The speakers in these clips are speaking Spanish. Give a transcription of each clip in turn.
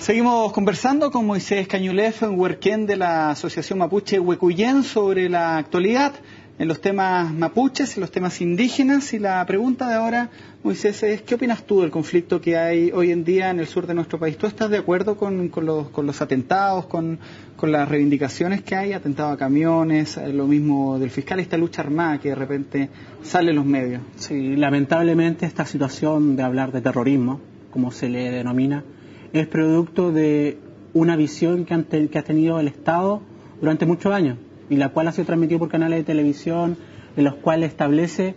Seguimos conversando con Moisés Cañulef, huerquén de la Asociación Mapuche Huecuyén, sobre la actualidad en los temas mapuches, en los temas indígenas. Y la pregunta de ahora, Moisés, es ¿qué opinas tú del conflicto que hay hoy en día en el sur de nuestro país? ¿Tú estás de acuerdo con los atentados, con las reivindicaciones que hay, atentado a camiones, lo mismo del fiscal, esta lucha armada que de repente sale en los medios? Sí, lamentablemente esta situación de hablar de terrorismo, como se le denomina, es producto de una visión que ha tenido el Estado durante muchos años, y la cual ha sido transmitida por canales de televisión, en los cuales establece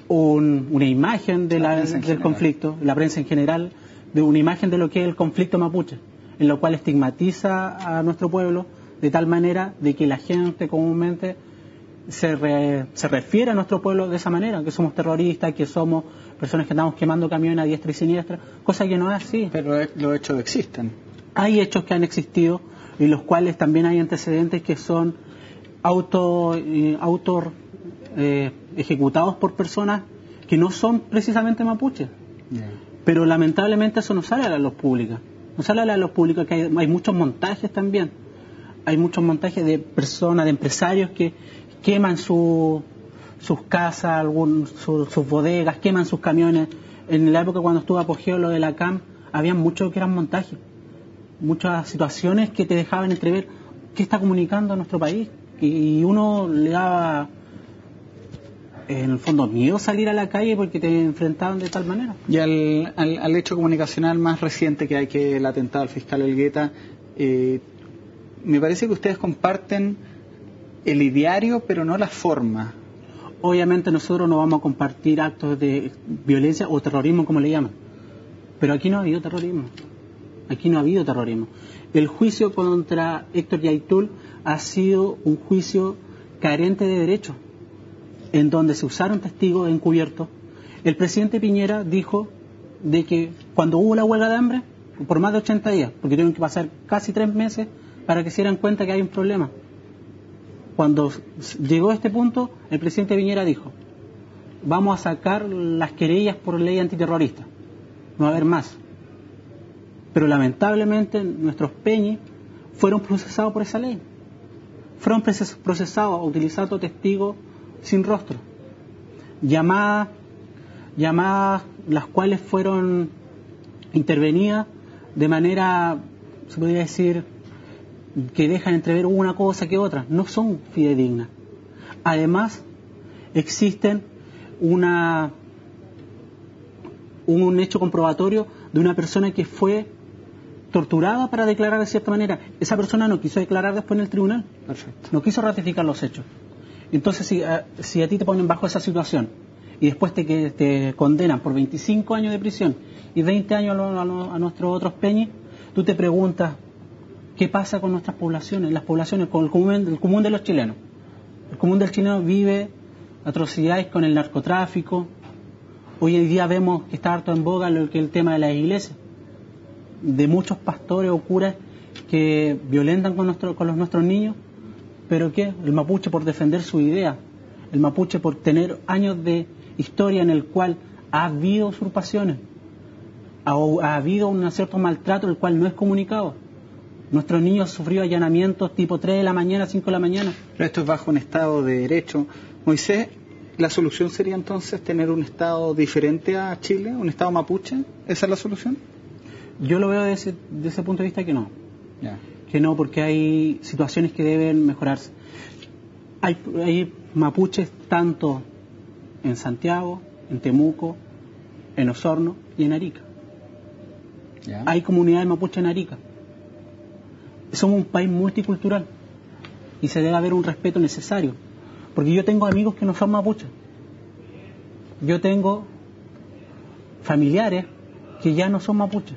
una imagen del conflicto, la prensa en general, de una imagen de lo que es el conflicto mapuche, en lo cual estigmatiza a nuestro pueblo de tal manera de que la gente comúnmente se refiere a nuestro pueblo de esa manera, que somos terroristas, que somos personas que andamos quemando camiones a diestra y siniestra, cosa que no es así. Pero los hechos existen. Hay hechos que han existido y los cuales también hay antecedentes que son ejecutados por personas que no son precisamente mapuches. Yeah. Pero lamentablemente eso no sale a la luz pública. No sale a la luz pública, que hay muchos montajes también. Hay muchos montajes de personas, de empresarios que queman sus casas, sus bodegas, queman sus camiones. En la época cuando estuvo apogeo lo de la CAM, había muchos que eran montajes. Muchas situaciones que te dejaban entrever qué está comunicando nuestro país. Y uno le daba, en el fondo, miedo salir a la calle porque te enfrentaban de tal manera. Y al hecho comunicacional más reciente que hay, que el atentado al fiscal Elgueta, me parece que ustedes comparten el ideario, pero no la forma. Obviamente nosotros no vamos a compartir actos de violencia o terrorismo, como le llaman. Pero aquí no ha habido terrorismo. Aquí no ha habido terrorismo. El juicio contra Héctor Yaitul ha sido un juicio carente de derechos, en donde se usaron testigos encubiertos. El presidente Piñera dijo de que cuando hubo la huelga de hambre, por más de 80 días, porque tuvieron que pasar casi 3 meses para que se dieran cuenta que hay un problema. Cuando llegó a este punto, el presidente Piñera dijo: vamos a sacar las querellas por ley antiterrorista, no va a haber más. Pero lamentablemente nuestros peñis fueron procesados por esa ley. Fueron procesados utilizando testigos sin rostro. Llamadas las cuales fueron intervenidas de manera, se podría decir, que dejan entrever una cosa que otra. No son fidedignas. Además, existen un hecho comprobatorio de una persona que fue torturada para declarar de cierta manera. Esa persona no quiso declarar después en el tribunal. Perfecto. No quiso ratificar los hechos. Entonces, si a ti te ponen bajo esa situación y después te condenan por 25 años de prisión y 20 años a nuestros otros peñis, tú te preguntas qué pasa con nuestras poblaciones, las poblaciones, con el común de los chilenos. El común del chileno vive atrocidades con el narcotráfico. Hoy en día vemos que está harto en boga lo que es el tema de las iglesias, de muchos pastores o curas que violentan con nuestros niños. ¿Pero qué? El mapuche, por defender su idea, el mapuche por tener años de historia en el cual ha habido usurpaciones, ha habido un cierto maltrato el cual no es comunicado. Nuestros niños han sufrido allanamientos tipo 3 de la mañana, 5 de la mañana. Pero esto es bajo un Estado de Derecho. Moisés, ¿la solución sería entonces tener un Estado diferente a Chile, un Estado mapuche? ¿Esa es la solución? Yo lo veo desde ese punto de vista que no. Yeah. Que no, porque hay situaciones que deben mejorarse. Hay mapuches tanto en Santiago, en Temuco, en Osorno y en Arica. Yeah. Hay comunidades mapuches en Arica. Somos un país multicultural y se debe haber un respeto necesario. Porque yo tengo amigos que no son mapuches. Yo tengo familiares que ya no son mapuches,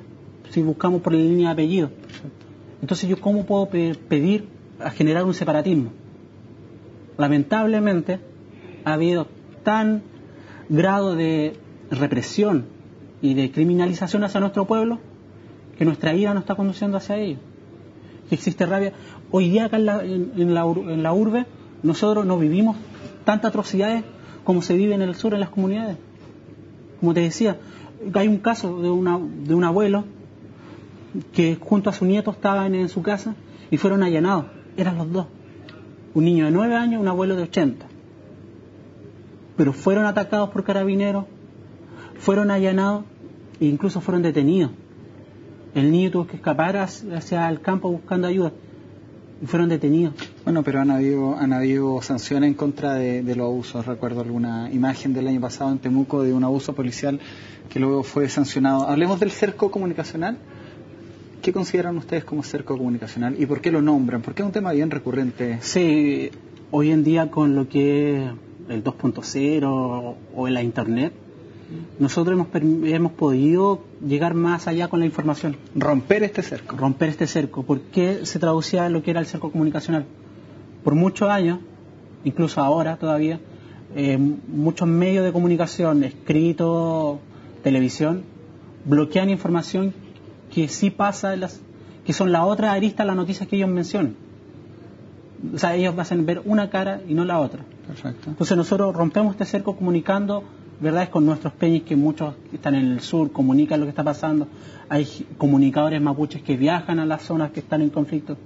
si buscamos por la línea de apellido. Entonces, ¿yo cómo puedo pedir a generar un separatismo? Lamentablemente, ha habido tan grado de represión y de criminalización hacia nuestro pueblo que nuestra ira nos está conduciendo hacia ello. Que existe rabia. Hoy día acá en la urbe, nosotros no vivimos tantas atrocidades como se vive en el sur, en las comunidades. Como te decía, hay un caso de un abuelo que junto a su nieto estaban en su casa y fueron allanados. Eran los dos. Un niño de 9 años y un abuelo de 80. Pero fueron atacados por carabineros, fueron allanados e incluso fueron detenidos. El niño tuvo que escapar hacia el campo buscando ayuda y fueron detenidos. Bueno, pero han habido sanciones en contra de los abusos. Recuerdo alguna imagen del año pasado en Temuco de un abuso policial que luego fue sancionado. Hablemos del cerco comunicacional. ¿Qué consideran ustedes como cerco comunicacional y por qué lo nombran? Porque es un tema bien recurrente. Sí, hoy en día con lo que es el 2.0 o en la Internet, nosotros hemos podido llegar más allá con la información. Romper este cerco. Romper este cerco. ¿Por qué se traducía en lo que era el cerco comunicacional? Por muchos años, incluso ahora todavía, muchos medios de comunicación, escrito, televisión, bloquean información que sí pasa, que son la otra arista de las noticias que ellos mencionan. O sea, ellos hacen ver una cara y no la otra. Perfecto. Entonces nosotros rompemos este cerco comunicando verdades con nuestros peñis, que muchos están en el sur, comunican lo que está pasando. Hay comunicadores mapuches que viajan a las zonas que están en conflicto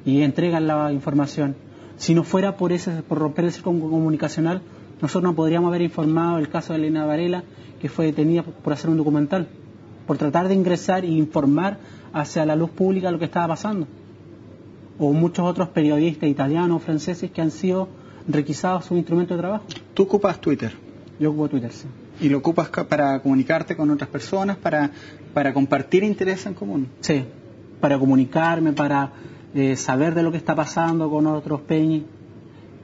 y entregan la información. Si no fuera por romper el cerco comunicacional, nosotros no podríamos haber informado el caso de Elena Varela, que fue detenida por hacer un documental, por tratar de ingresar e informar hacia la luz pública lo que estaba pasando. O muchos otros periodistas italianos o franceses que han sido requisados su instrumento de trabajo. ¿Tú ocupas Twitter? Yo ocupo Twitter, sí. ¿Y lo ocupas para comunicarte con otras personas, para compartir intereses en común? Sí, para comunicarme, para saber de lo que está pasando con otros peñis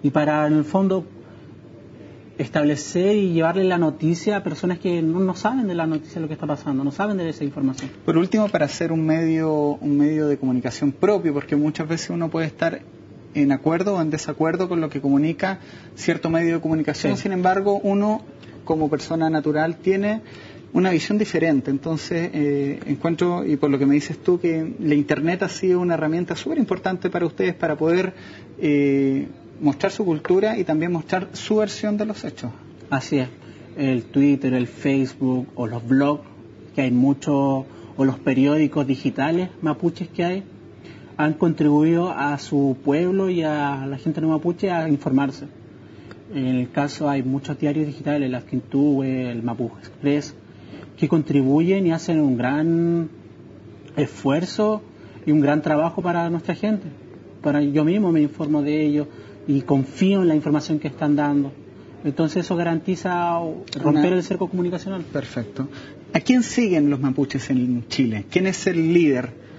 y para, en el fondo, establecer y llevarle la noticia a personas que no saben de la noticia de lo que está pasando, no saben de esa información. Por último, para hacer un medio de comunicación propio, porque muchas veces uno puede estar en acuerdo o en desacuerdo con lo que comunica cierto medio de comunicación, sí. Sin embargo, uno como persona natural tiene una visión diferente. Entonces, encuentro, y por lo que me dices tú, que la Internet ha sido una herramienta súper importante para ustedes para poder mostrar su cultura y también mostrar su versión de los hechos. Así es. El Twitter, el Facebook o los blogs que hay muchos, o los periódicos digitales mapuches que hay, han contribuido a su pueblo y a la gente no mapuche a informarse. En el caso hay muchos diarios digitales, el Asquintúe, el Mapu Express, que contribuyen y hacen un gran esfuerzo y un gran trabajo para nuestra gente. Yo mismo me informo de ellos y confío en la información que están dando. Entonces eso garantiza romper el cerco comunicacional. Perfecto. ¿A quién siguen los mapuches en Chile? ¿Quién es el líder?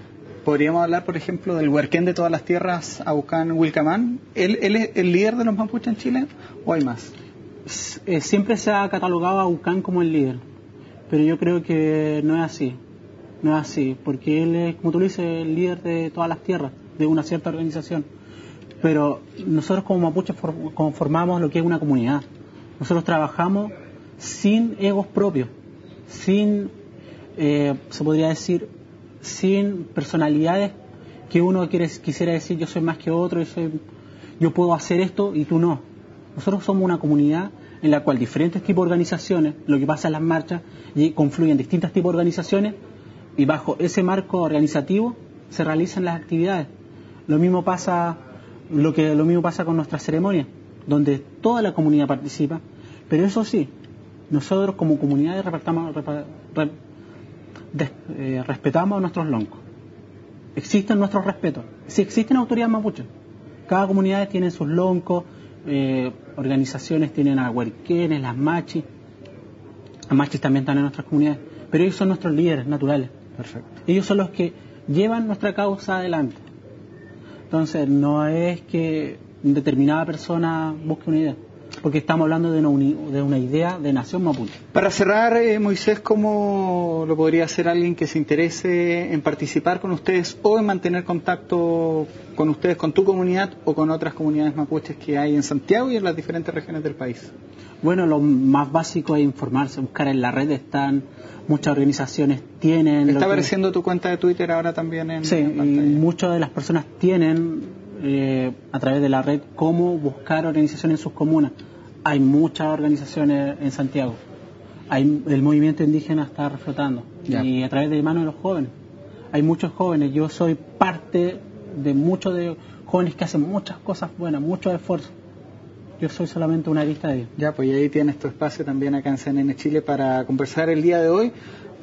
Podríamos hablar, por ejemplo, del huerquén de todas las tierras, Aucán Wilcamán. ¿Él es el líder de los mapuches en Chile o hay más? Siempre se ha catalogado a Aucán como el líder, pero yo creo que no es así. No es así, porque él es, como tú lo dices, el líder de todas las tierras, de una cierta organización. Pero nosotros como mapuches conformamos lo que es una comunidad. Nosotros trabajamos sin egos propios, sin, se podría decir, sin personalidades que uno quisiera decir yo soy más que otro, yo puedo hacer esto y tú no. Nosotros somos una comunidad en la cual diferentes tipos de organizaciones, lo que pasa en las marchas, y confluyen distintos tipos de organizaciones y bajo ese marco organizativo se realizan las actividades. Lo mismo pasa con nuestras ceremonias, donde toda la comunidad participa, pero eso sí, nosotros como comunidad respetamos a nuestros loncos. Existen nuestros respetos. Sí, existen autoridades mapuches. Cada comunidad tiene sus loncos, organizaciones tienen a huerquenes, las machis. Las machis también están en nuestras comunidades, pero ellos son nuestros líderes naturales. Perfecto. Ellos son los que llevan nuestra causa adelante. Entonces, no es que determinada persona busque una idea, porque estamos hablando de una idea de nación mapuche. Para cerrar, Moisés, ¿cómo lo podría hacer alguien que se interese en participar con ustedes o en mantener contacto con ustedes, con tu comunidad o con otras comunidades mapuches que hay en Santiago y en las diferentes regiones del país? Bueno, lo más básico es informarse, buscar en la red, muchas organizaciones tienen... ¿Está apareciendo tu cuenta de Twitter ahora también en Sí, pantalla? Y muchas de las personas tienen a través de la red cómo buscar organizaciones en sus comunas. Hay muchas organizaciones en Santiago. El movimiento indígena está reflotando y a través de manos de los jóvenes. Hay muchos jóvenes, yo soy parte de muchos de jóvenes que hacen muchas cosas buenas, muchos esfuerzos. Yo soy solamente una lista de ellos. Ya, pues ahí tienes tu espacio también acá en CNN Chile para conversar el día de hoy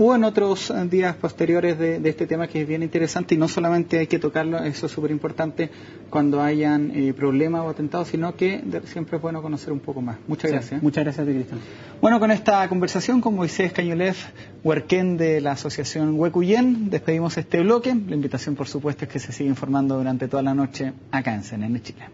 o en otros días posteriores de este tema, que es bien interesante, y no solamente hay que tocarlo, eso es súper importante cuando hayan problemas o atentados, sino que siempre es bueno conocer un poco más. Muchas gracias. Muchas gracias a ti, Cristian. Bueno, con esta conversación con Moisés Cañulef, huerquén de la asociación Huecuyen, despedimos este bloque. La invitación, por supuesto, es que se siga informando durante toda la noche acá en CNN Chile.